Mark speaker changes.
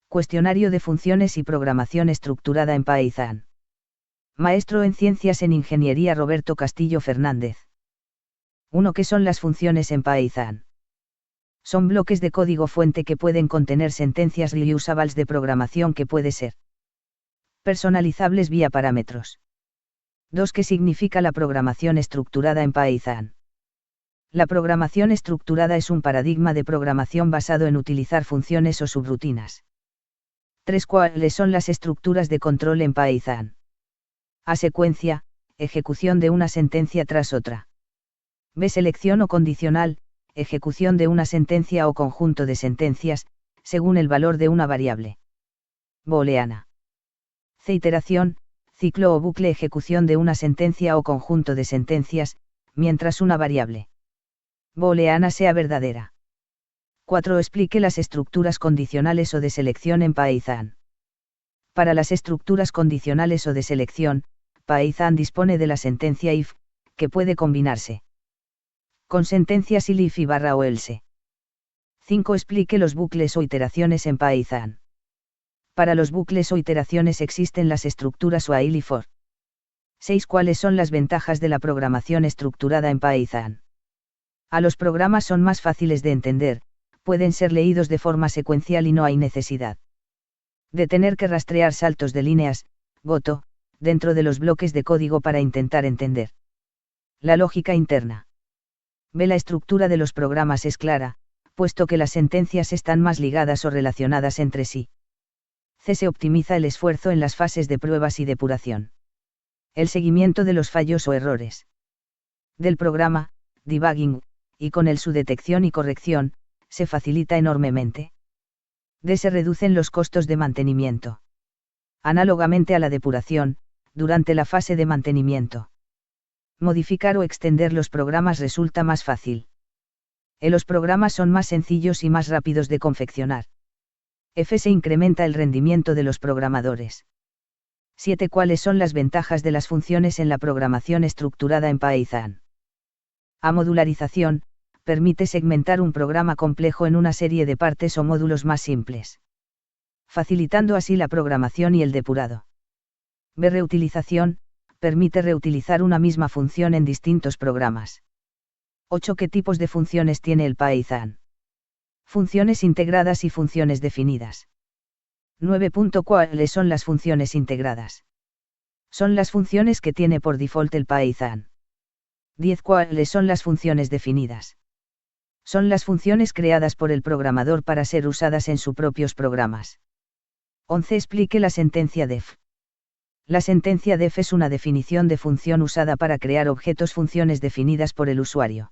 Speaker 1: Cuestionario de funciones y programación estructurada en Python. Maestro en Ciencias en Ingeniería Roberto Castillo Fernández. 1. ¿Qué son las funciones en Python? Son bloques de código fuente que pueden contener sentencias reusables de programación que puede ser personalizables vía parámetros. 2. ¿Qué significa la programación estructurada en Python? La programación estructurada es un paradigma de programación basado en utilizar funciones o subrutinas. 3. ¿Cuáles son las estructuras de control en Python? A. Secuencia, ejecución de una sentencia tras otra. B. Selección o condicional, ejecución de una sentencia o conjunto de sentencias, según el valor de una variable. Booleana. C. Iteración, ciclo o bucle, ejecución de una sentencia o conjunto de sentencias, mientras una variable booleana sea verdadera. 4. Explique las estructuras condicionales o de selección en Python. Para las estructuras condicionales o de selección, Python dispone de la sentencia if, que puede combinarse con sentencias if y barra o else. 5. Explique los bucles o iteraciones en Python. Para los bucles o iteraciones existen las estructuras while y for. 6. ¿Cuáles son las ventajas de la programación estructurada en Python? A. Los programas son más fáciles de entender, pueden ser leídos de forma secuencial y no hay necesidad de tener que rastrear saltos de líneas, goto, dentro de los bloques de código para intentar entender la lógica interna. B. La estructura de los programas es clara, puesto que las sentencias están más ligadas o relacionadas entre sí. C. Se optimiza el esfuerzo en las fases de pruebas y depuración. El seguimiento de los fallos o errores del programa, debugging, y con su detección y corrección, se facilita enormemente. D. Se reducen los costos de mantenimiento. Análogamente a la depuración, durante la fase de mantenimiento, modificar o extender los programas resulta más fácil. E. Los programas son más sencillos y más rápidos de confeccionar. F. Se incrementa el rendimiento de los programadores. 7. ¿Cuáles son las ventajas de las funciones en la programación estructurada en Python? A. Modularización, permite segmentar un programa complejo en una serie de partes o módulos más simples, facilitando así la programación y el depurado. B. Reutilización, permite reutilizar una misma función en distintos programas. 8. ¿Qué tipos de funciones tiene el Python? Funciones integradas y funciones definidas. 9. ¿Cuáles son las funciones integradas? Son las funciones que tiene por default el Python. 10. ¿Cuáles son las funciones definidas? Son las funciones creadas por el programador para ser usadas en sus propios programas. 11. Explique la sentencia def. La sentencia def es una definición de función usada para crear objetos funciones definidas por el usuario.